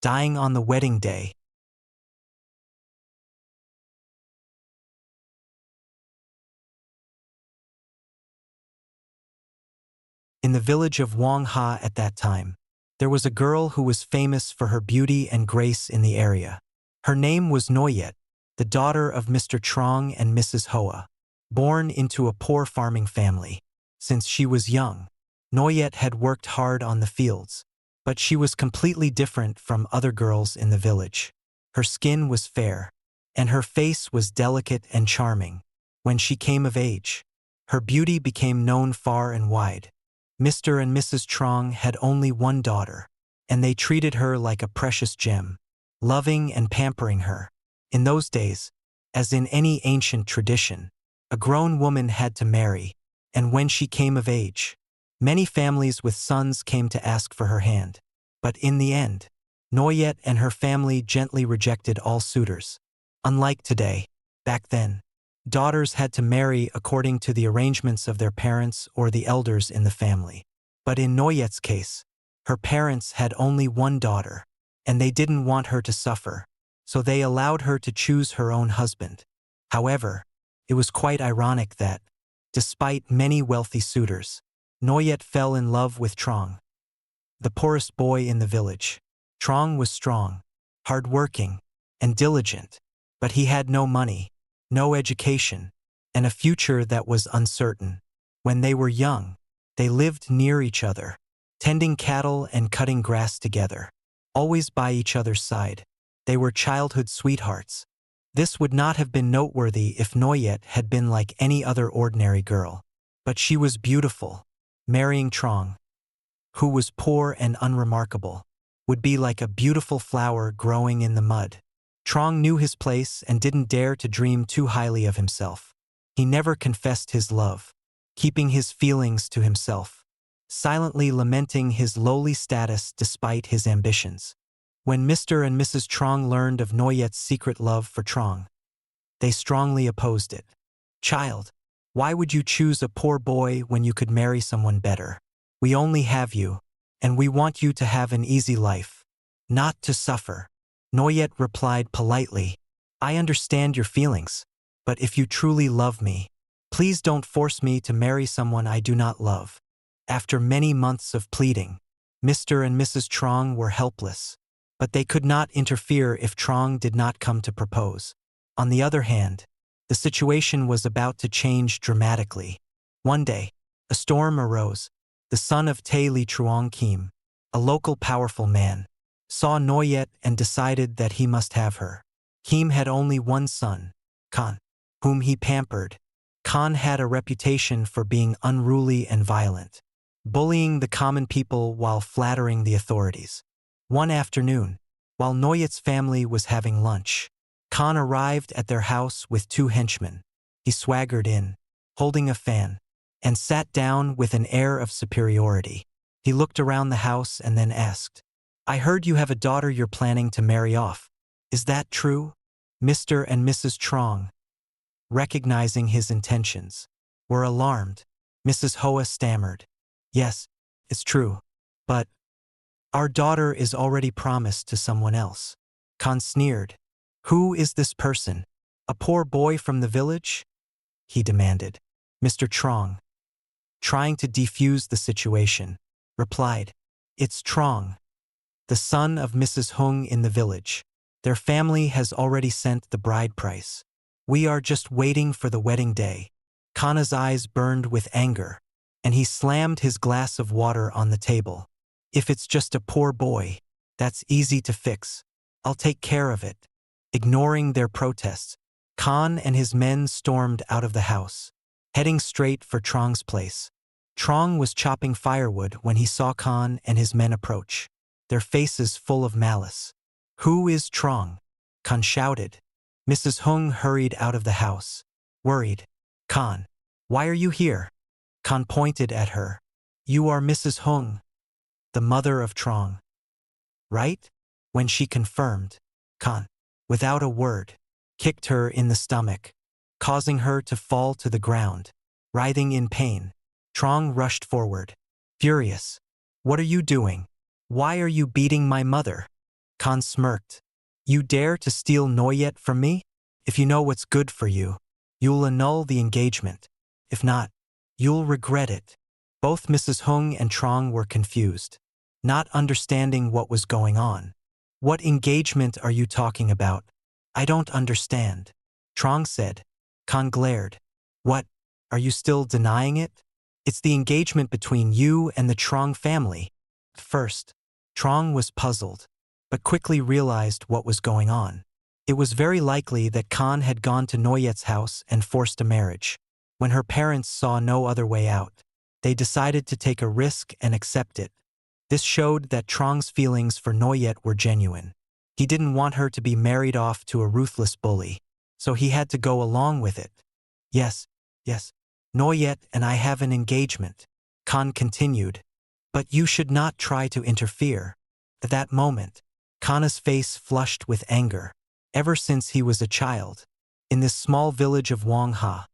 dying on the wedding day. In the village of Wang Ha at that time, there was a girl who was famous for her beauty and grace in the area. Her name was Noyet, the daughter of Mr. Trong and Mrs. Hoa, born into a poor farming family. Since she was young, Noyet had worked hard on the fields, but she was completely different from other girls in the village. Her skin was fair, and her face was delicate and charming. When she came of age, her beauty became known far and wide. Mr. and Mrs. Trong had only one daughter, and they treated her like a precious gem, loving and pampering her. In those days, as in any ancient tradition, a grown woman had to marry, and when she came of age, many families with sons came to ask for her hand. But in the end, Noyet and her family gently rejected all suitors. Unlike today, back then, daughters had to marry according to the arrangements of their parents or the elders in the family. But in Noyet's case, her parents had only one daughter, and they didn't want her to suffer, so they allowed her to choose her own husband. However, it was quite ironic that, despite many wealthy suitors, Noyet fell in love with Trong, the poorest boy in the village. Trong was strong, hard-working, and diligent, but he had no money, no education, and a future that was uncertain. When they were young, they lived near each other, tending cattle and cutting grass together, always by each other's side. They were childhood sweethearts. This would not have been noteworthy if Noyet had been like any other ordinary girl. But she was beautiful. Marrying Trong, who was poor and unremarkable, would be like a beautiful flower growing in the mud. Trong knew his place and didn't dare to dream too highly of himself. He never confessed his love, keeping his feelings to himself, silently lamenting his lowly status despite his ambitions. When Mr. and Mrs. Trong learned of Noyet's secret love for Trong, they strongly opposed it. "Child, why would you choose a poor boy when you could marry someone better? We only have you, and we want you to have an easy life, not to suffer." Noyet replied politely, "I understand your feelings, but if you truly love me, please don't force me to marry someone I do not love." After many months of pleading, Mr. and Mrs. Trong were helpless, but they could not interfere if Trong did not come to propose. On the other hand, the situation was about to change dramatically. One day, a storm arose. The son of Tae Li Truong Kim, a local powerful man, saw Noyet and decided that he must have her. Kim had only one son, Khan, whom he pampered. Khan had a reputation for being unruly and violent, bullying the common people while flattering the authorities. One afternoon, while Noyet's family was having lunch, Khan arrived at their house with two henchmen. He swaggered in, holding a fan, and sat down with an air of superiority. He looked around the house and then asked, "I heard you have a daughter you're planning to marry off. Is that true?" Mr. and Mrs. Trong, recognizing his intentions, were alarmed. Mrs. Hoa stammered, "Yes, it's true. But our daughter is already promised to someone else." Khan sneered. "Who is this person? A poor boy from the village?" he demanded. Mr. Trong, trying to defuse the situation, replied, "It's Trong, the son of Mrs. Hung in the village. Their family has already sent the bride price. We are just waiting for the wedding day." Khan's eyes burned with anger, and he slammed his glass of water on the table. "If it's just a poor boy, that's easy to fix. I'll take care of it." Ignoring their protests, Khan and his men stormed out of the house, heading straight for Trong's place. Trong was chopping firewood when he saw Khan and his men approach, their faces full of malice. "Who is Trong?" Khan shouted. Mrs. Hung hurried out of the house, worried. "Khan, why are you here?" Khan pointed at her. "You are Mrs. Hung, the mother of Trong, right?" When she confirmed, Khan, without a word, kicked her in the stomach, causing her to fall to the ground, writhing in pain. Trong rushed forward, furious. "What are you doing? Why are you beating my mother?" Khan smirked. You dare to steal Noyet from me? If you know what's good for you, you'll annul the engagement. If not, you'll regret it. Both Mrs. Hung and Trong were confused, not understanding what was going on. What engagement are you talking about? I don't understand. Trong said. Khan glared. What? Are you still denying it? It's the engagement between you and the Trong family. First, Trong was puzzled, but quickly realized what was going on. It was very likely that Khan had gone to Noyet's house and forced a marriage. When her parents saw no other way out, they decided to take a risk and accept it. This showed that Trong's feelings for Noyet were genuine. He didn't want her to be married off to a ruthless bully, so he had to go along with it. Yes, Noyet and I have an engagement, Khan continued, but you should not try to interfere. At that moment, Khan's face flushed with anger. Ever since he was a child, in this small village of Wangha,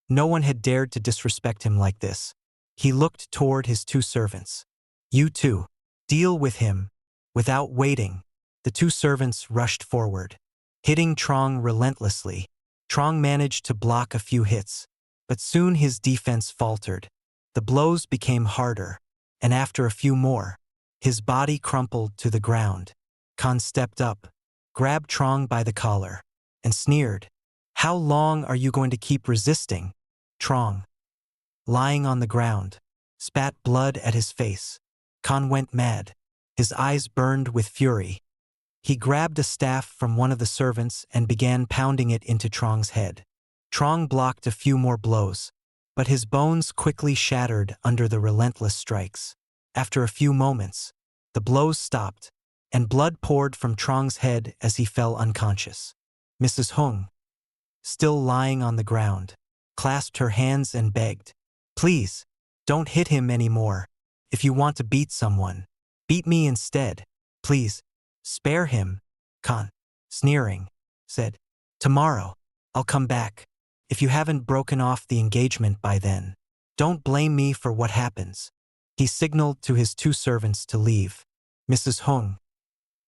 no one had dared to disrespect him like this. He looked toward his two servants. You two, deal with him. Without waiting, the two servants rushed forward, hitting Trong relentlessly. Trong managed to block a few hits, but soon his defense faltered. The blows became harder, and after a few more, his body crumpled to the ground. Khan stepped up, grabbed Trong by the collar, and sneered. How long are you going to keep resisting? Trong, lying on the ground, spat blood at his face. Khan went mad. His eyes burned with fury. He grabbed a staff from one of the servants and began pounding it into Trong's head. Trong blocked a few more blows, but his bones quickly shattered under the relentless strikes. After a few moments, the blows stopped, and blood poured from Trong's head as he fell unconscious. Mrs. Hung, still lying on the ground, clasped her hands and begged, Please, don't hit him anymore. If you want to beat someone, beat me instead. Please, spare him. Khan, sneering, said, Tomorrow, I'll come back. If you haven't broken off the engagement by then, don't blame me for what happens. He signaled to his two servants to leave. Mrs. Hung,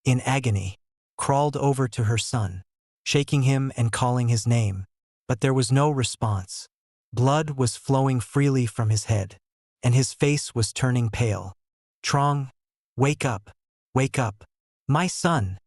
in agony, crawled over to her son, shaking him and calling his name, but there was no response. Blood was flowing freely from his head, and his face was turning pale. Trong, wake up, my son,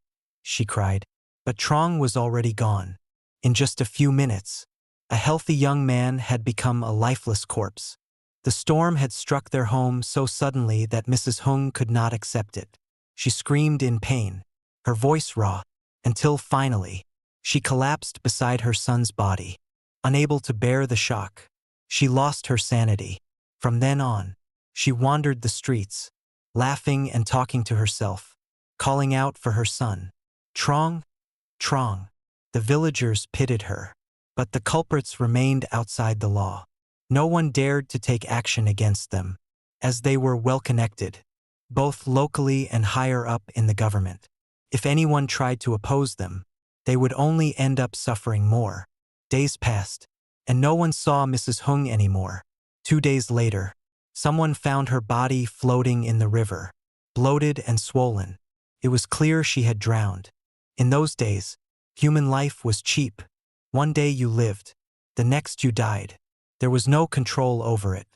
she cried. But Trong was already gone. In just a few minutes, a healthy young man had become a lifeless corpse. The storm had struck their home so suddenly that Mrs. Hung could not accept it. She screamed in pain, her voice raw, until finally, she collapsed beside her son's body. Unable to bear the shock, she lost her sanity. From then on, she wandered the streets, laughing and talking to herself, calling out for her son. Trong, Trong. The villagers pitied her, but the culprits remained outside the law. No one dared to take action against them, as they were well-connected, both locally and higher up in the government. If anyone tried to oppose them, they would only end up suffering more. Days passed, and no one saw Mrs. Hung anymore. 2 days later, someone found her body floating in the river, bloated and swollen. It was clear she had drowned. In those days, human life was cheap. One day you lived, the next you died. There was no control over it.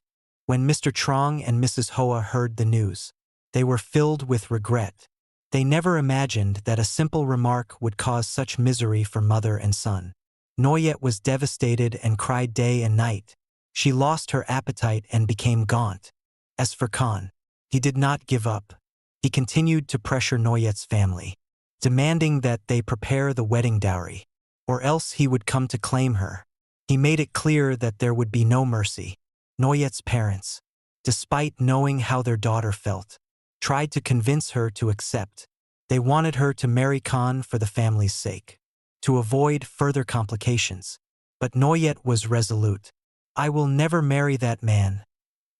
When Mr. Trong and Mrs. Hoa heard the news, they were filled with regret. They never imagined that a simple remark would cause such misery for mother and son. Noyet was devastated and cried day and night. She lost her appetite and became gaunt. As for Khan, he did not give up. He continued to pressure Noyet's family, demanding that they prepare the wedding dowry, or else he would come to claim her. He made it clear that there would be no mercy. Noyet's parents, despite knowing how their daughter felt, tried to convince her to accept. They wanted her to marry Khan for the family's sake, to avoid further complications. But Noyet was resolute. I will never marry that man,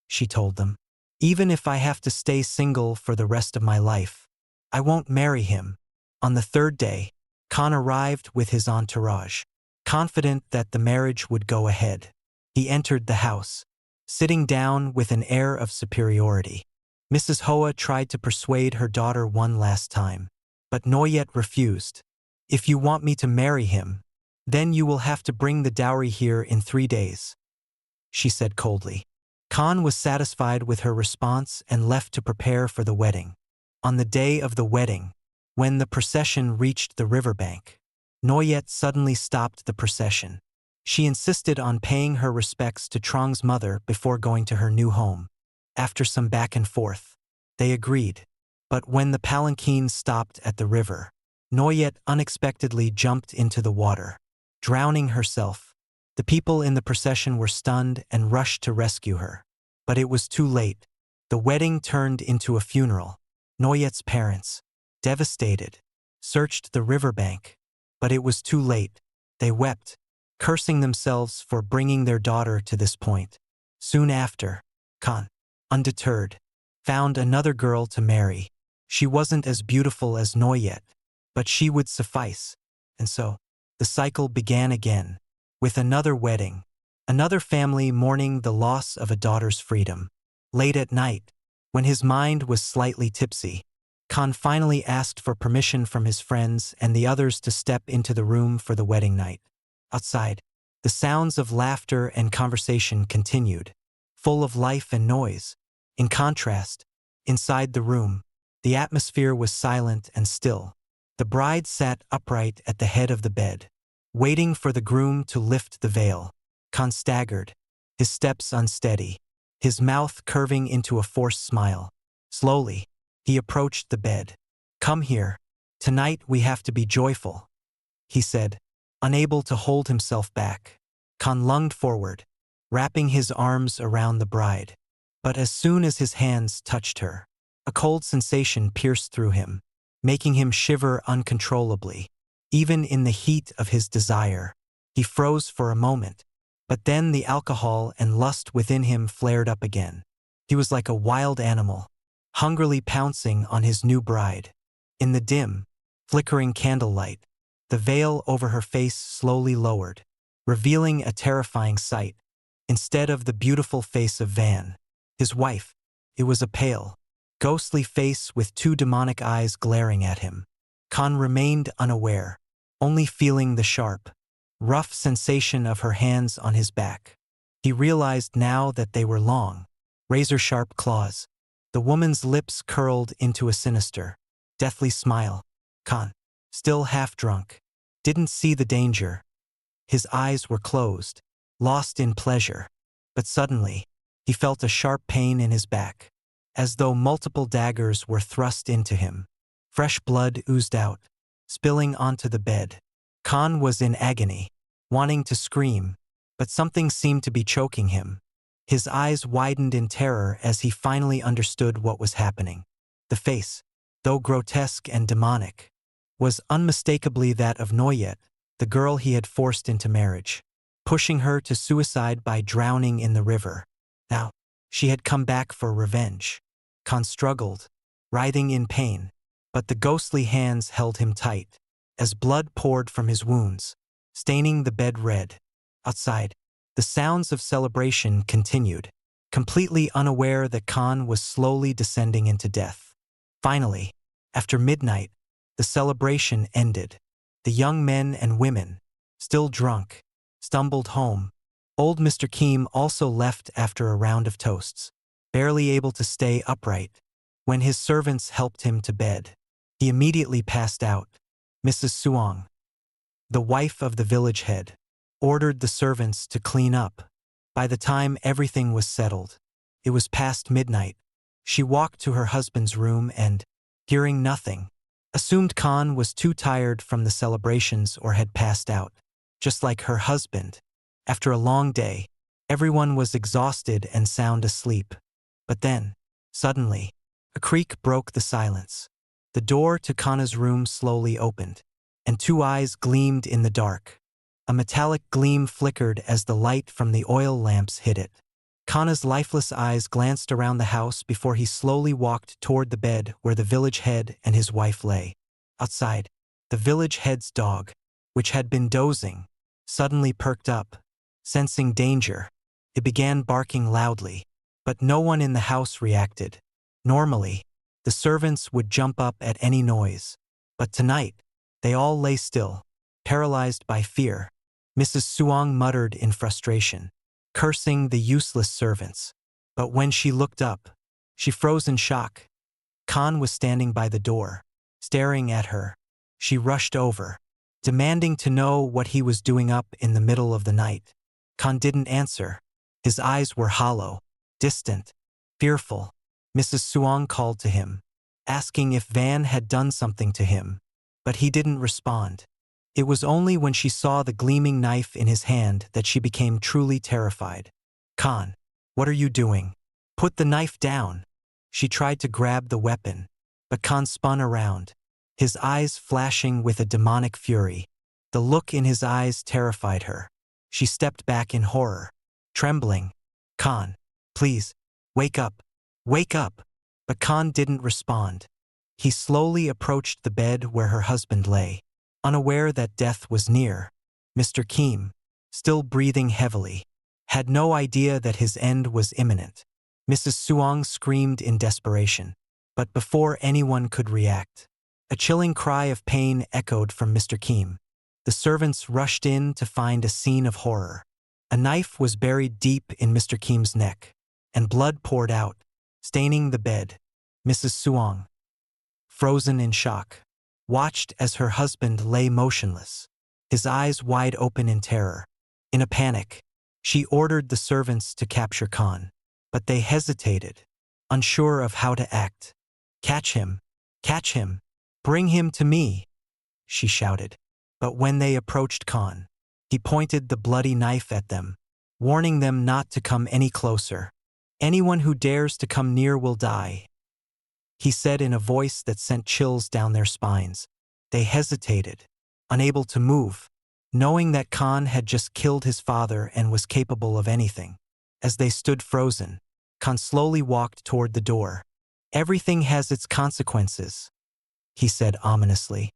she told them. Even if I have to stay single for the rest of my life, I won't marry him. On the third day, Khan arrived with his entourage, confident that the marriage would go ahead. He entered the house, sitting down with an air of superiority. Mrs. Hoa tried to persuade her daughter one last time, But Noyet refused. "If you want me to marry him, then you will have to bring the dowry here in 3 days," she said coldly. Khan was satisfied with her response and left to prepare for the wedding. On the day of the wedding, when the procession reached the riverbank, Noyet suddenly stopped the procession. She insisted on paying her respects to Trong's mother before going to her new home. After some back and forth, they agreed. But when the palanquin stopped at the river, Noyet unexpectedly jumped into the water, drowning herself. The people in the procession were stunned and rushed to rescue her. But it was too late. The wedding turned into a funeral. Noyet's parents, devastated, searched the riverbank. But it was too late. They wept, cursing themselves for bringing their daughter to this point. Soon after, Khan, undeterred, found another girl to marry. She wasn't as beautiful as Noyet, but she would suffice. And so, the cycle began again, with another wedding, another family mourning the loss of a daughter's freedom. Late at night, when his mind was slightly tipsy, Khan finally asked for permission from his friends and the others to step into the room for the wedding night. Outside, the sounds of laughter and conversation continued, full of life and noise. In contrast, inside the room, the atmosphere was silent and still. The bride sat upright at the head of the bed, waiting for the groom to lift the veil. Khan staggered, his steps unsteady, his mouth curving into a forced smile. Slowly, he approached the bed. "Come here. Tonight we have to be joyful," he said, unable to hold himself back. Khan lunged forward, wrapping his arms around the bride. But as soon as his hands touched her, a cold sensation pierced through him, making him shiver uncontrollably. Even in the heat of his desire, he froze for a moment. But then the alcohol and lust within him flared up again. He was like a wild animal, hungrily pouncing on his new bride. In the dim, flickering candlelight, the veil over her face slowly lowered, revealing a terrifying sight. Instead of the beautiful face of Van, his wife, it was a pale, ghostly face with two demonic eyes glaring at him. Khan remained unaware, only feeling the sharp, rough sensation of her hands on his back. He realized now that they were long, razor-sharp claws. The woman's lips curled into a sinister, deathly smile. Khan, still half-drunk, didn't see the danger. His eyes were closed, lost in pleasure. But suddenly, he felt a sharp pain in his back, as though multiple daggers were thrust into him. Fresh blood oozed out, spilling onto the bed. Khan was in agony, wanting to scream, but something seemed to be choking him. His eyes widened in terror as he finally understood what was happening. The face, though grotesque and demonic, was unmistakably that of Noyet, the girl he had forced into marriage, pushing her to suicide by drowning in the river. Now, she had come back for revenge. Khan struggled, writhing in pain, but the ghostly hands held him tight, as blood poured from his wounds, staining the bed red. Outside, the sounds of celebration continued, completely unaware that Khan was slowly descending into death. Finally, after midnight, the celebration ended. The young men and women, still drunk, stumbled home. Old Mr. Keem also left after a round of toasts, barely able to stay upright. When his servants helped him to bed, he immediately passed out. Mrs. Suong, the wife of the village head, ordered the servants to clean up. By the time everything was settled, it was past midnight. She walked to her husband's room and, hearing nothing, assumed Khan was too tired from the celebrations or had passed out. Just like her husband, after a long day, everyone was exhausted and sound asleep. But then, suddenly, a creak broke the silence. The door to Khan's room slowly opened, and two eyes gleamed in the dark. A metallic gleam flickered as the light from the oil lamps hit it. Khan's lifeless eyes glanced around the house before he slowly walked toward the bed where the village head and his wife lay. Outside, the village head's dog, which had been dozing, suddenly perked up. Sensing danger, it began barking loudly, but no one in the house reacted. Normally, the servants would jump up at any noise, But tonight, they all lay still, paralyzed by fear. Mrs. Suong muttered in frustration, cursing the useless servants. But when she looked up, she froze in shock. Khan was standing by the door, staring at her. She rushed over, demanding to know what he was doing up in the middle of the night. Khan didn't answer. His eyes were hollow, distant, fearful. Mrs. Suong called to him, asking if Van had done something to him, but he didn't respond. It was only when she saw the gleaming knife in his hand that she became truly terrified. Khan, what are you doing? Put the knife down. She tried to grab the weapon, but Khan spun around, his eyes flashing with a demonic fury. The look in his eyes terrified her. She stepped back in horror, trembling. Khan, please, wake up, wake up. But Khan didn't respond. He slowly approached the bed where her husband lay, unaware that death was near. Mr. Kim, still breathing heavily, had no idea that his end was imminent. Mrs. Suong screamed in desperation, but before anyone could react, a chilling cry of pain echoed from Mr. Kim. The servants rushed in to find a scene of horror. A knife was buried deep in Mr. Kim's neck, and blood poured out, staining the bed. Mrs. Suong, frozen in shock, watched as her husband lay motionless, his eyes wide open in terror. In a panic, she ordered the servants to capture Khan, but they hesitated, unsure of how to act. Catch him, bring him to me, she shouted. But when they approached Khan, he pointed the bloody knife at them, warning them not to come any closer. Anyone who dares to come near will die, he said in a voice that sent chills down their spines. They hesitated, unable to move, knowing that Khan had just killed his father and was capable of anything. As they stood frozen, Khan slowly walked toward the door. Everything has its consequences, he said ominously.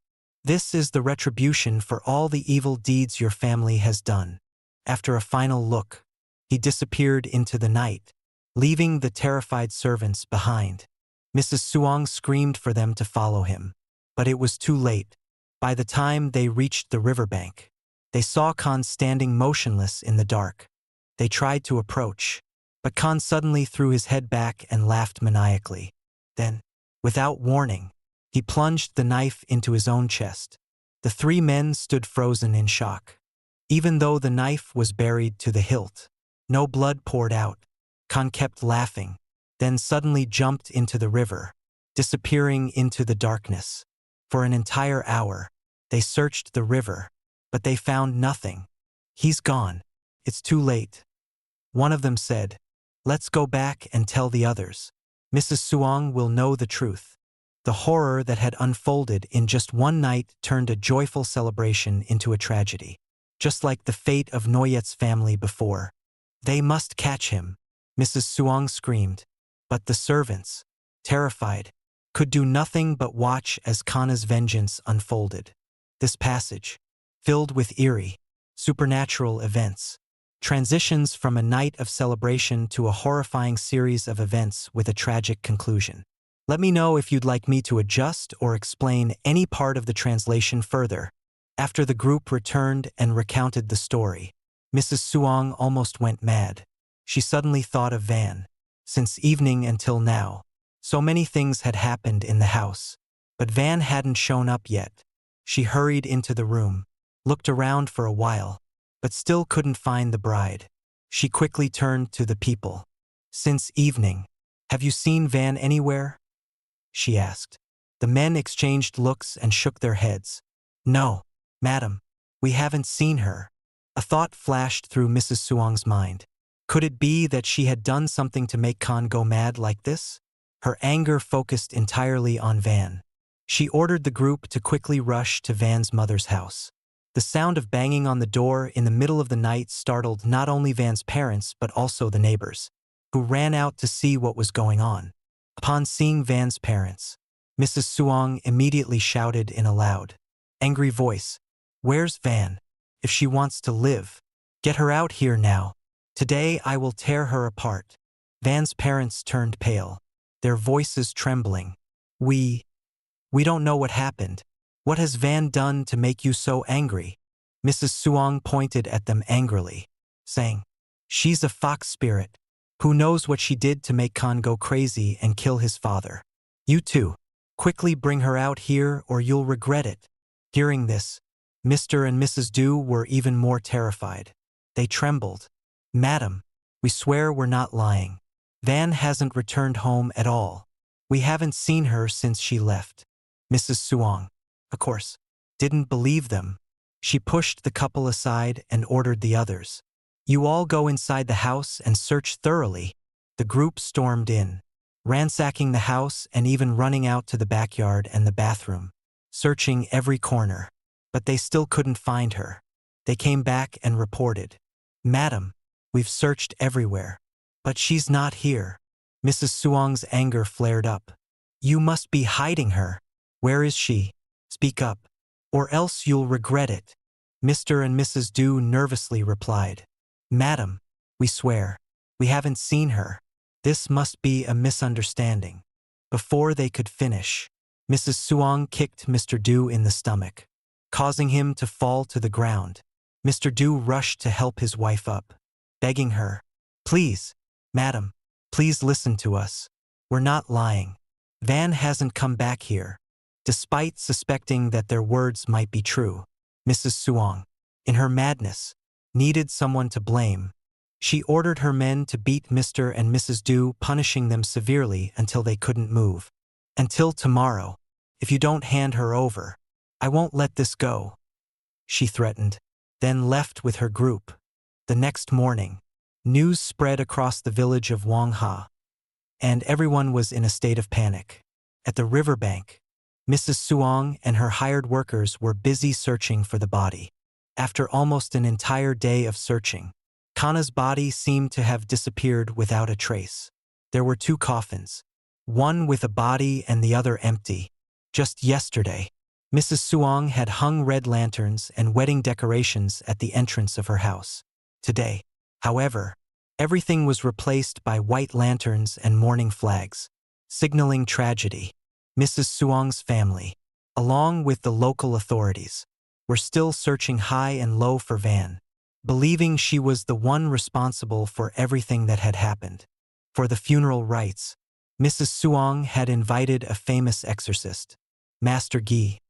This is the retribution for all the evil deeds your family has done. After a final look, he disappeared into the night, leaving the terrified servants behind. Mrs. Suong screamed for them to follow him, but it was too late. By the time they reached the riverbank, they saw Khan standing motionless in the dark. They tried to approach, but Khan suddenly threw his head back and laughed maniacally. Then, without warning, he plunged the knife into his own chest. The three men stood frozen in shock. Even though the knife was buried to the hilt, no blood poured out. Khan kept laughing, then suddenly jumped into the river, disappearing into the darkness. For an entire hour, they searched the river, but they found nothing. He's gone. It's too late. One of them said, let's go back and tell the others. Mrs. Suong will know the truth. The horror that had unfolded in just one night turned a joyful celebration into a tragedy, just like the fate of Noyet's family before. They must catch him, Mrs. Suong screamed. But the servants, terrified, could do nothing but watch as Khan's vengeance unfolded. This passage, filled with eerie, supernatural events, transitions from a night of celebration to a horrifying series of events with a tragic conclusion. Let me know if you'd like me to adjust or explain any part of the translation further. After the group returned and recounted the story, Mrs. Suong almost went mad. She suddenly thought of Van. Since evening until now, so many things had happened in the house, but Van hadn't shown up yet. She hurried into the room, looked around for a while, but still couldn't find the bride. She quickly turned to the people. Since evening, have you seen Van anywhere? She asked. The men exchanged looks and shook their heads. No, madam, we haven't seen her. A thought flashed through Mrs. Suong's mind. Could it be that she had done something to make Khan go mad like this? Her anger focused entirely on Van. She ordered the group to quickly rush to Van's mother's house. The sound of banging on the door in the middle of the night startled not only Van's parents but also the neighbors, who ran out to see what was going on. Upon seeing Van's parents, Mrs. Suong immediately shouted in a loud, angry voice, "Where's Van? If she wants to live, get her out here now. Today I will tear her apart." Van's parents turned pale, their voices trembling. We don't know what happened. What has Van done to make you so angry? Mrs. Suong pointed at them angrily, saying, She's a fox spirit. Who knows what she did to make Khan go crazy and kill his father? You two, quickly bring her out here or you'll regret it. Hearing this, Mr. and Mrs. Du were even more terrified. They trembled. Madam, we swear we're not lying. Van hasn't returned home at all. We haven't seen her since she left. Mrs. Suong, of course, didn't believe them. She pushed the couple aside and ordered the others. You all go inside the house and search thoroughly. The group stormed in, ransacking the house and even running out to the backyard and the bathroom, searching every corner. But they still couldn't find her. They came back and reported, Madam, we've searched everywhere. But she's not here. Mrs. Suong's anger flared up. You must be hiding her. Where is she? Speak up, or else you'll regret it. Mr. and Mrs. Du nervously replied, Madam, we swear, we haven't seen her. This must be a misunderstanding. Before they could finish, Mrs. Suong kicked Mr. Du in the stomach, causing him to fall to the ground. Mr. Du rushed to help his wife up, begging her, Please, Madam, please listen to us. We're not lying. Van hasn't come back here. Despite suspecting that their words might be true, Mrs. Suong, in her madness, needed someone to blame. She ordered her men to beat Mr. and Mrs. Du, punishing them severely until they couldn't move. Until tomorrow, if you don't hand her over, I won't let this go, she threatened, then left with her group. The next morning, news spread across the village of Wangha, and everyone was in a state of panic. At the riverbank, Mrs. Suong and her hired workers were busy searching for the body. After almost an entire day of searching, Kana's body seemed to have disappeared without a trace. There were 2 coffins, one with a body and the other empty. Just yesterday, Mrs. Suong had hung red lanterns and wedding decorations at the entrance of her house. Today, however, everything was replaced by white lanterns and mourning flags, signaling tragedy. Mrs. Suong's family, along with the local authorities, were still searching high and low for Van, believing she was the one responsible for everything that had happened. For the funeral rites, Mrs. Suong had invited a famous exorcist, Master Gi,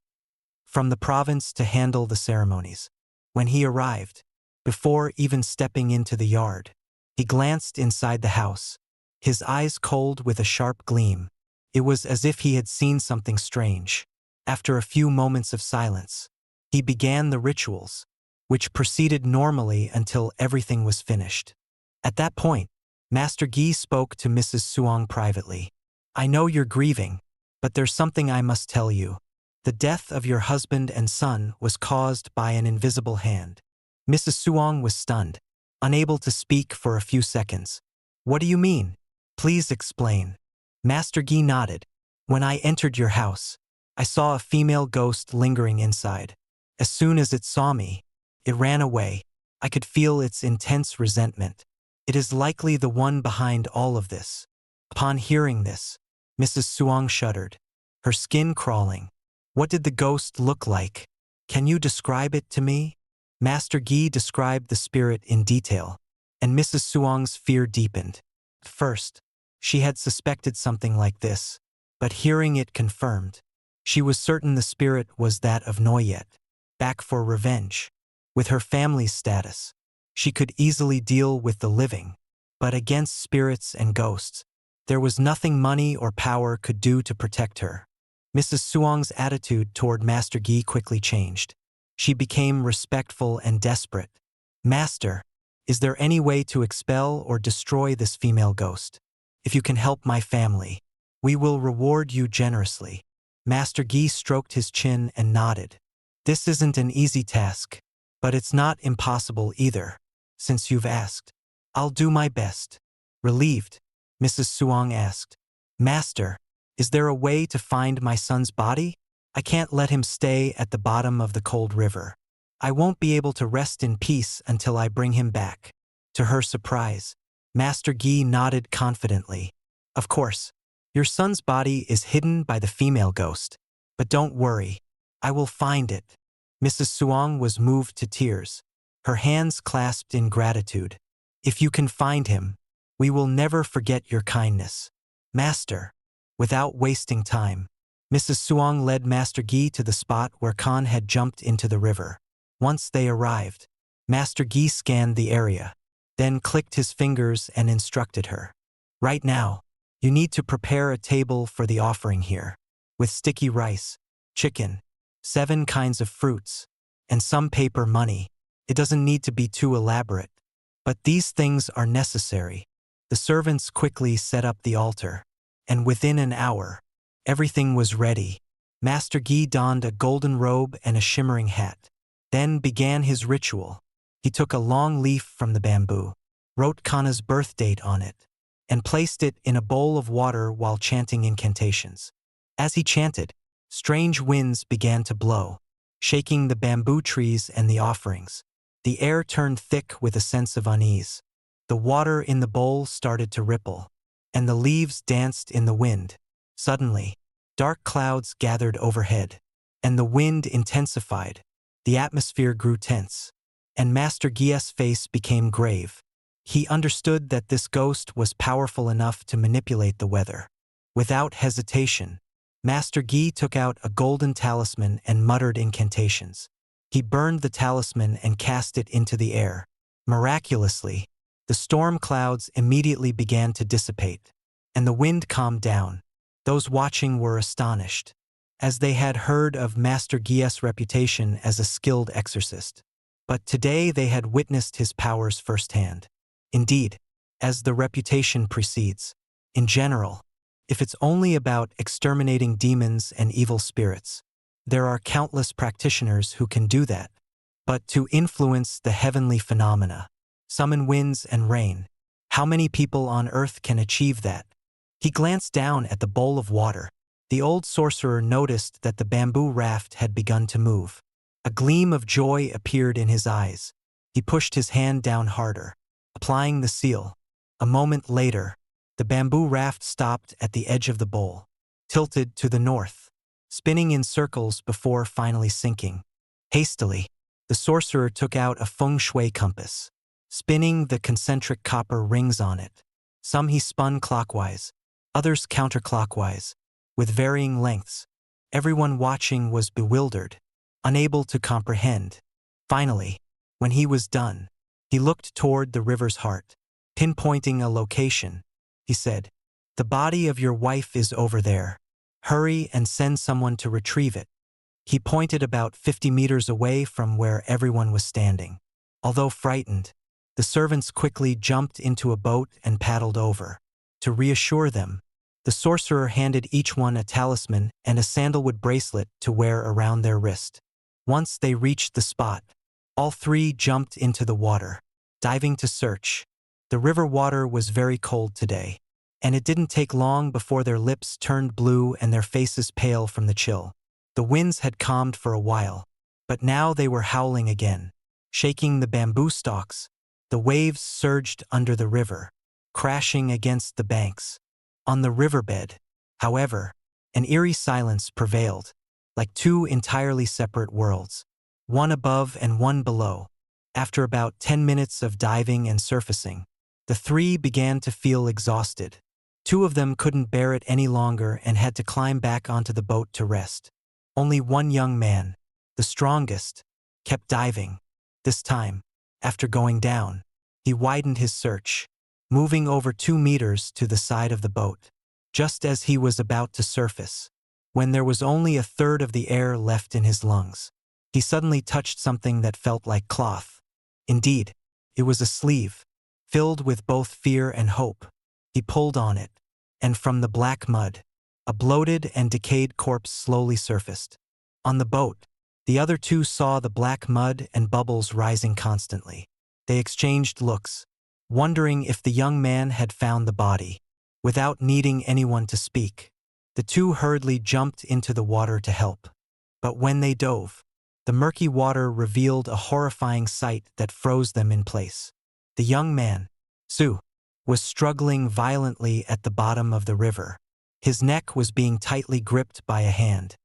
from the province to handle the ceremonies. When he arrived, before even stepping into the yard, he glanced inside the house, his eyes cold with a sharp gleam. It was as if he had seen something strange. After a few moments of silence, he began the rituals, which proceeded normally until everything was finished. At that point, Master Gi spoke to Mrs. Suong privately. I know you're grieving, but there's something I must tell you. The death of your husband and son was caused by an invisible hand. Mrs. Suong was stunned, unable to speak for a few seconds. What do you mean? Please explain. Master Gi nodded. When I entered your house, I saw a female ghost lingering inside. As soon as it saw me, it ran away. I could feel its intense resentment. It is likely the one behind all of this. Upon hearing this, Mrs. Suong shuddered, her skin crawling. What did the ghost look like? Can you describe it to me? Master Gi described the spirit in detail, and Mrs. Suong's fear deepened. At first, she had suspected something like this, but hearing it confirmed, she was certain the spirit was that of Noyet, back for revenge. With her family's status, she could easily deal with the living, but against spirits and ghosts, there was nothing money or power could do to protect her. Mrs. Suong's attitude toward Master Gi quickly changed. She became respectful and desperate. Master, is there any way to expel or destroy this female ghost? If you can help my family, we will reward you generously. Master Gi stroked his chin and nodded. This isn't an easy task, but it's not impossible either, since you've asked. I'll do my best. Relieved, Mrs. Suong asked, Master, is there a way to find my son's body? I can't let him stay at the bottom of the cold river. I won't be able to rest in peace until I bring him back. To her surprise, Master Gi nodded confidently. Of course, your son's body is hidden by the female ghost, but don't worry. I will find it. Mrs. Suong was moved to tears, her hands clasped in gratitude. If you can find him, we will never forget your kindness. Master. Without wasting time, Mrs. Suong led Master Gi to the spot where Khan had jumped into the river. Once they arrived, Master Gi scanned the area, then clicked his fingers and instructed her. Right now, you need to prepare a table for the offering here, with sticky rice, chicken, 7 kinds of fruits, and some paper money. It doesn't need to be too elaborate, but these things are necessary. The servants quickly set up the altar, and within an hour, everything was ready. Master Gi donned a golden robe and a shimmering hat, then began his ritual. He took a long leaf from the bamboo, wrote Kana's birth date on it, and placed it in a bowl of water while chanting incantations. As he chanted, strange winds began to blow, shaking the bamboo trees and the offerings. The air turned thick with a sense of unease. The water in the bowl started to ripple, and the leaves danced in the wind. Suddenly, dark clouds gathered overhead, and the wind intensified. The atmosphere grew tense, and Master Gi's face became grave. He understood that this ghost was powerful enough to manipulate the weather. Without hesitation, Master Gi took out a golden talisman and muttered incantations. He burned the talisman and cast it into the air. Miraculously, the storm clouds immediately began to dissipate, and the wind calmed down. Those watching were astonished, as they had heard of Master Gi's reputation as a skilled exorcist. But today they had witnessed his powers firsthand. Indeed, as the reputation precedes, in general, if it's only about exterminating demons and evil spirits, there are countless practitioners who can do that. But to influence the heavenly phenomena, summon winds and rain, how many people on earth can achieve that? He glanced down at the bowl of water. The old sorcerer noticed that the bamboo raft had begun to move. A gleam of joy appeared in his eyes. He pushed his hand down harder, applying the seal. A moment later, the bamboo raft stopped at the edge of the bowl, tilted to the north, spinning in circles before finally sinking. Hastily, the sorcerer took out a feng shui compass, spinning the concentric copper rings on it. Some he spun clockwise, others counterclockwise, with varying lengths. Everyone watching was bewildered, unable to comprehend. Finally, when he was done, he looked toward the river's heart, pinpointing a location. He said, "The body of your wife is over there. Hurry and send someone to retrieve it." He pointed about 50 meters away from where everyone was standing. Although frightened, the servants quickly jumped into a boat and paddled over. To reassure them, the sorcerer handed each one a talisman and a sandalwood bracelet to wear around their wrist. Once they reached the spot, all 3 jumped into the water, diving to search. The river water was very cold today, and it didn't take long before their lips turned blue and their faces pale from the chill. The winds had calmed for a while, but now they were howling again, shaking the bamboo stalks. The waves surged under the river, crashing against the banks. On the riverbed, however, an eerie silence prevailed, like 2 entirely separate worlds, one above and one below. After about 10 minutes of diving and surfacing, the 3 began to feel exhausted. 2 of them couldn't bear it any longer and had to climb back onto the boat to rest. Only one young man, the strongest, kept diving. This time, after going down, he widened his search, moving over 2 meters to the side of the boat. Just as he was about to surface, when there was only a third of the air left in his lungs, he suddenly touched something that felt like cloth. Indeed, it was a sleeve, filled with both fear and hope. He pulled on it, and from the black mud, a bloated and decayed corpse slowly surfaced. On the boat, the other 2 saw the black mud and bubbles rising constantly. They exchanged looks, wondering if the young man had found the body. Without needing anyone to speak, the 2 hurriedly jumped into the water to help. But when they dove, the murky water revealed a horrifying sight that froze them in place. The young man, Su, was struggling violently at the bottom of the river. His neck was being tightly gripped by a hand.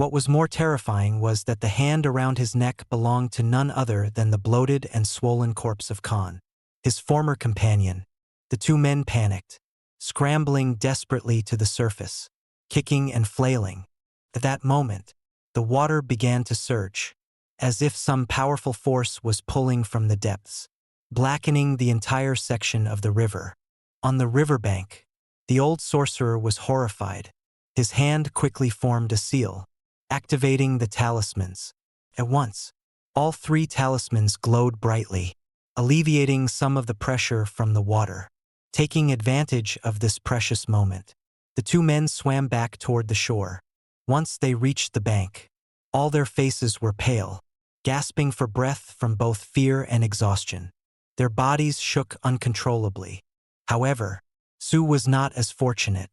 What was more terrifying was that the hand around his neck belonged to none other than the bloated and swollen corpse of Khan, his former companion. The two men panicked, scrambling desperately to the surface, kicking and flailing. At that moment, the water began to surge, as if some powerful force was pulling from the depths, blackening the entire section of the river. On the riverbank, the old sorcerer was horrified. His hand quickly formed a seal, activating the talismans. At once, all three talismans glowed brightly, alleviating some of the pressure from the water. Taking advantage of this precious moment, the two men swam back toward the shore. Once they reached the bank, all their faces were pale, gasping for breath from both fear and exhaustion. Their bodies shook uncontrollably. However, Su was not as fortunate.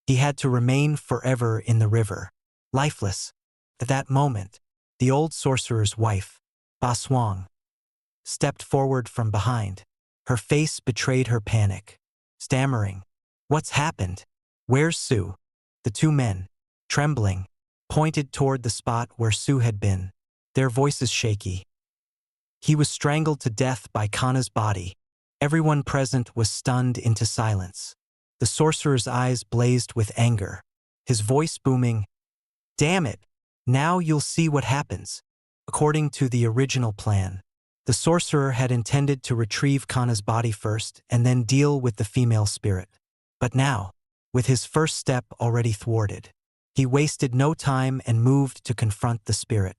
He had to remain forever in the river, lifeless. At that moment, the old sorcerer's wife, Ba Swang, stepped forward from behind. Her face betrayed her panic. Stammering, "What's happened? Where's Su?" The two men, trembling, pointed toward the spot where Su had been, their voices shaky. He was strangled to death by Kana's body. Everyone present was stunned into silence. The sorcerer's eyes blazed with anger, his voice booming, "Damn it! Now you'll see what happens." According to the original plan, the sorcerer had intended to retrieve Kana's body first and then deal with the female spirit. But now, with his first step already thwarted, he wasted no time and moved to confront the spirit.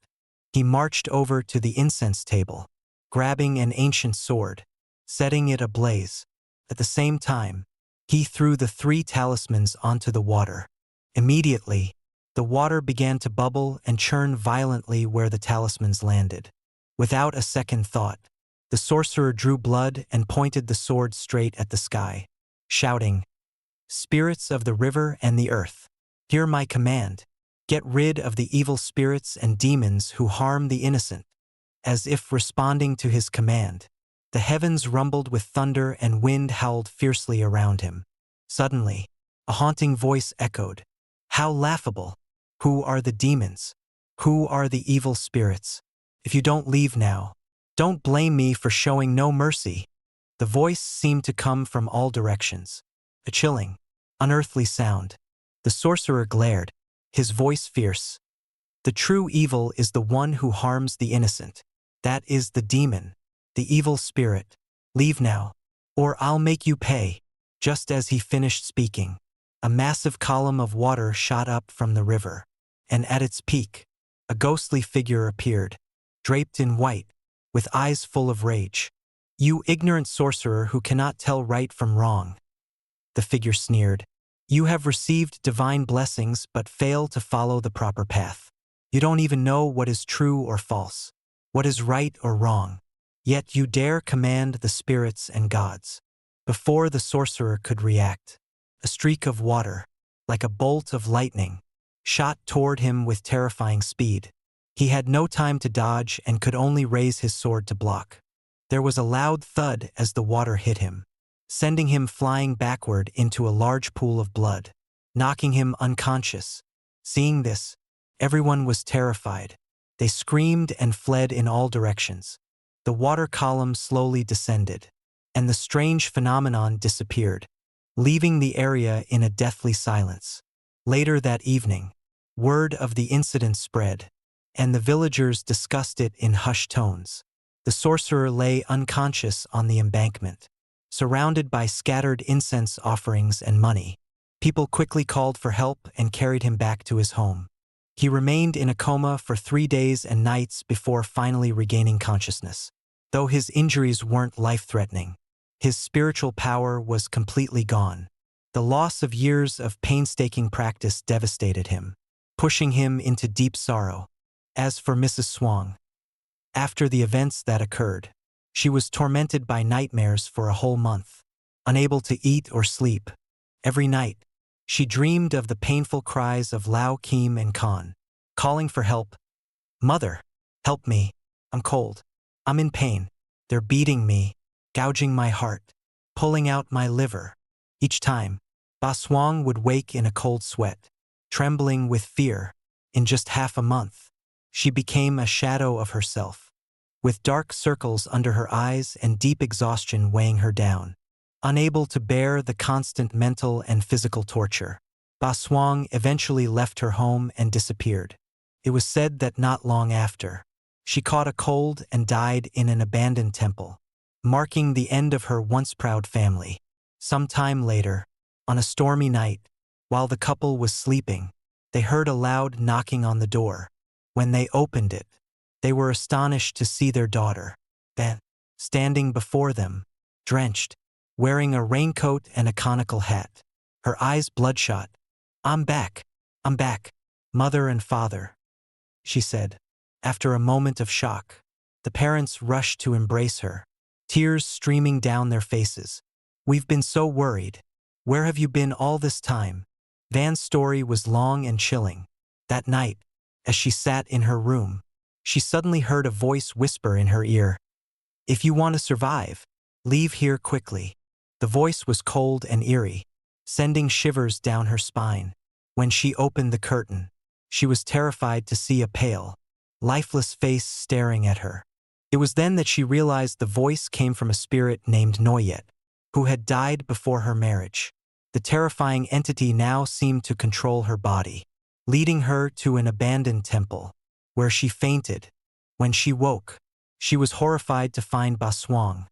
He marched over to the incense table, grabbing an ancient sword, setting it ablaze. At the same time, he threw the three talismans onto the water. Immediately, the water began to bubble and churn violently where the talismans landed. Without a second thought, the sorcerer drew blood and pointed the sword straight at the sky, shouting, "Spirits of the river and the earth, hear my command. Get rid of the evil spirits and demons who harm the innocent." As if responding to his command, the heavens rumbled with thunder and wind howled fiercely around him. Suddenly, a haunting voice echoed, "How laughable! Who are the demons? Who are the evil spirits? If you don't leave now, don't blame me for showing no mercy." The voice seemed to come from all directions, a chilling, unearthly sound. The sorcerer glared, his voice fierce. "The true evil is the one who harms the innocent. That is the demon, the evil spirit. Leave now, or I'll make you pay." Just as he finished speaking, a massive column of water shot up from the river, and at its peak, a ghostly figure appeared, draped in white, with eyes full of rage. "You ignorant sorcerer who cannot tell right from wrong," the figure sneered. "You have received divine blessings but fail to follow the proper path. You don't even know what is true or false, what is right or wrong. Yet you dare command the spirits and gods." Before the sorcerer could react, a streak of water, like a bolt of lightning, shot toward him with terrifying speed. He had no time to dodge and could only raise his sword to block. There was a loud thud as the water hit him, sending him flying backward into a large pool of blood, knocking him unconscious. Seeing this, everyone was terrified. They screamed and fled in all directions. The water column slowly descended, and the strange phenomenon disappeared, leaving the area in a deathly silence. Later that evening, word of the incident spread, and the villagers discussed it in hushed tones. The sorcerer lay unconscious on the embankment, surrounded by scattered incense offerings and money. People quickly called for help and carried him back to his home. He remained in a coma for 3 days and nights before finally regaining consciousness. Though his injuries weren't life-threatening, his spiritual power was completely gone. The loss of years of painstaking practice devastated him, pushing him into deep sorrow. As for Mrs. Swang, after the events that occurred, she was tormented by nightmares for a whole month, unable to eat or sleep. Every night, she dreamed of the painful cries of Lao Kim and Khan, calling for help. "Mother, help me. I'm cold. I'm in pain. They're beating me, gouging my heart, pulling out my liver." Each time, Ba Swang would wake in a cold sweat, trembling with fear. In just half a month, she became a shadow of herself, with dark circles under her eyes and deep exhaustion weighing her down. Unable to bear the constant mental and physical torture, Ba Swang eventually left her home and disappeared. It was said that not long after, she caught a cold and died in an abandoned temple, marking the end of her once proud family. Some time later, on a stormy night, while the couple was sleeping, they heard a loud knocking on the door. When they opened it, they were astonished to see their daughter, Van, standing before them, drenched, wearing a raincoat and a conical hat, her eyes bloodshot. I'm back, mother and father," she said. After a moment of shock, the parents rushed to embrace her, tears streaming down their faces. "We've been so worried. Where have you been all this time?" Van's story was long and chilling. That night, as she sat in her room, she suddenly heard a voice whisper in her ear, "If you want to survive, leave here quickly." The voice was cold and eerie, sending shivers down her spine. When she opened the curtain, she was terrified to see a pale, lifeless face staring at her. It was then that she realized the voice came from a spirit named Noyet, who had died before her marriage. The terrifying entity now seemed to control her body, leading her to an abandoned temple, where she fainted. When she woke, she was horrified to find Ba Swang,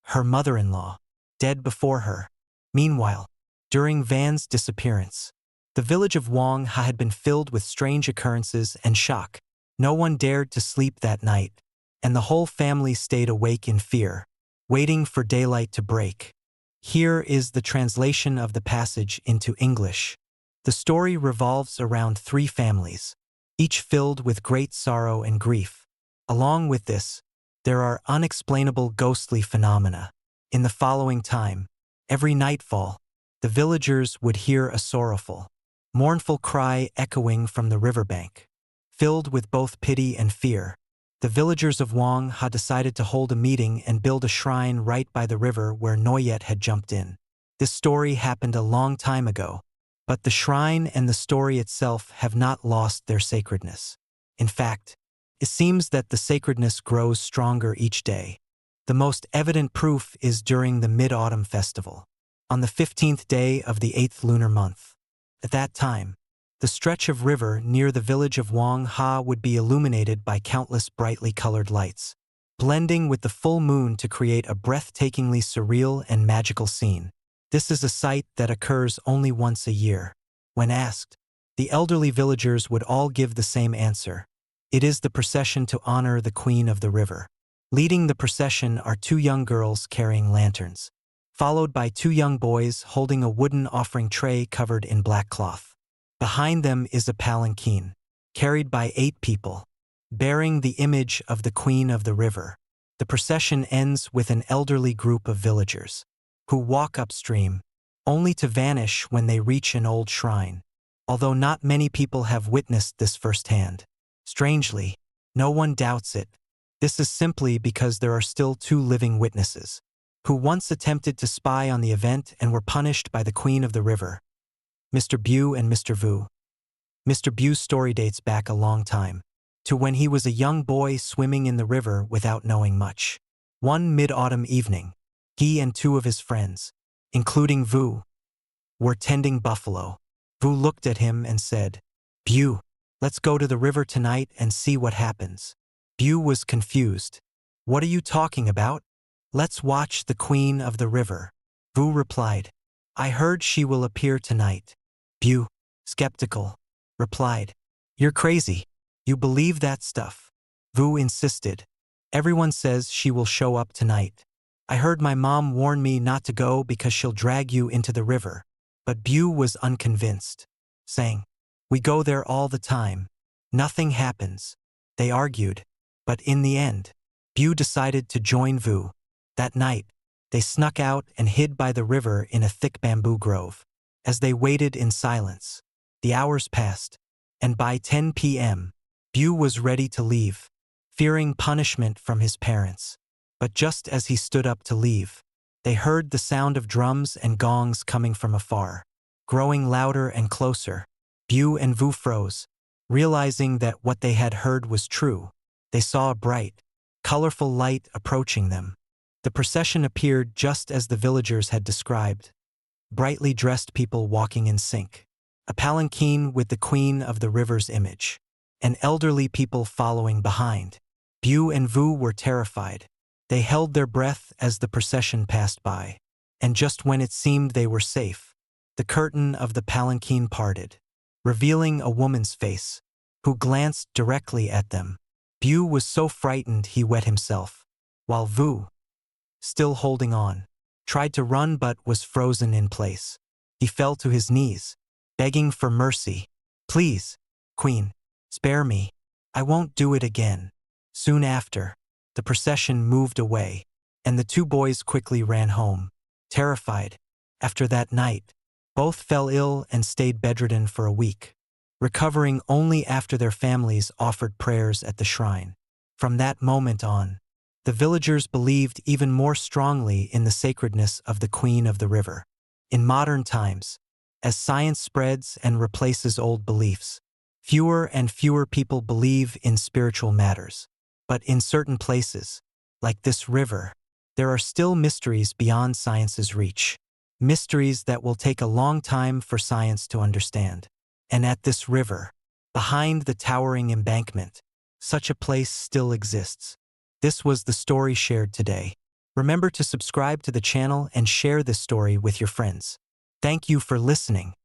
her mother-in-law, dead before her. Meanwhile, during Van's disappearance, the village of Wang Ha had been filled with strange occurrences and shock. No one dared to sleep that night, and the whole family stayed awake in fear, waiting for daylight to break. Here is the translation of the passage into English. The story revolves around 3 families, each filled with great sorrow and grief. Along with this, there are unexplainable ghostly phenomena. In the following time, every nightfall, the villagers would hear a sorrowful, mournful cry echoing from the riverbank. Filled with both pity and fear, the villagers of Wang Ha decided to hold a meeting and build a shrine right by the river where Noyet had jumped in. This story happened a long time ago, but the shrine and the story itself have not lost their sacredness. In fact, it seems that the sacredness grows stronger each day. The most evident proof is during the Mid-Autumn Festival, on the 15th day of the 8th lunar month. At that time, the stretch of river near the village of Wang Ha would be illuminated by countless brightly colored lights, blending with the full moon to create a breathtakingly surreal and magical scene. This is a sight that occurs only once a year. When asked, the elderly villagers would all give the same answer. It is the procession to honor the Queen of the River. Leading the procession are 2 young girls carrying lanterns, followed by 2 young boys holding a wooden offering tray covered in black cloth. Behind them is a palanquin, carried by 8 people, bearing the image of the Queen of the River. The procession ends with an elderly group of villagers, who walk upstream, only to vanish when they reach an old shrine. Although not many people have witnessed this firsthand, strangely, no one doubts it. This is simply because there are still 2 living witnesses, who once attempted to spy on the event and were punished by the Queen of the River, Mr. Bu and Mr. Vu. Mr. Bu's story dates back a long time, to when he was a young boy swimming in the river without knowing much. One mid-autumn evening, he and 2 of his friends, including Vu, were tending buffalo. Vu looked at him and said, "Bu, let's go to the river tonight and see what happens." Bu was confused. "What are you talking about?" "Let's watch the Queen of the River," Vu replied. "I heard she will appear tonight." Bu, skeptical, replied, "You're crazy. You believe that stuff?" Vu insisted. "Everyone says she will show up tonight. I heard my mom warn me not to go because she'll drag you into the river." But Bu was unconvinced, saying, "We go there all the time. Nothing happens." They argued, but in the end, Bu decided to join Vu. That night, they snuck out and hid by the river in a thick bamboo grove. As they waited in silence, the hours passed, and by 10 p.m., Bu was ready to leave, fearing punishment from his parents. But just as he stood up to leave, they heard the sound of drums and gongs coming from afar, growing louder and closer. Bu and Vu froze. Realizing that what they had heard was true, they saw a bright, colorful light approaching them. The procession appeared just as the villagers had described. Brightly dressed people walking in sync. A palanquin with the Queen of the River's image. And elderly people following behind. Bu and Vu were terrified. They held their breath as the procession passed by. And just when it seemed they were safe, the curtain of the palanquin parted, revealing a woman's face, who glanced directly at them. Bu was so frightened he wet himself, while Vu, still holding on, tried to run but was frozen in place. He fell to his knees, begging for mercy. "Please, Queen, spare me. I won't do it again." Soon after, the procession moved away, and the two boys quickly ran home, terrified. After that night, both fell ill and stayed bedridden for a week, recovering only after their families offered prayers at the shrine. From that moment on, the villagers believed even more strongly in the sacredness of the Queen of the River. In modern times, as science spreads and replaces old beliefs, fewer and fewer people believe in spiritual matters. But in certain places, like this river, there are still mysteries beyond science's reach. Mysteries that will take a long time for science to understand. And at this river, behind the towering embankment, such a place still exists. This was the story shared today. Remember to subscribe to the channel and share this story with your friends. Thank you for listening.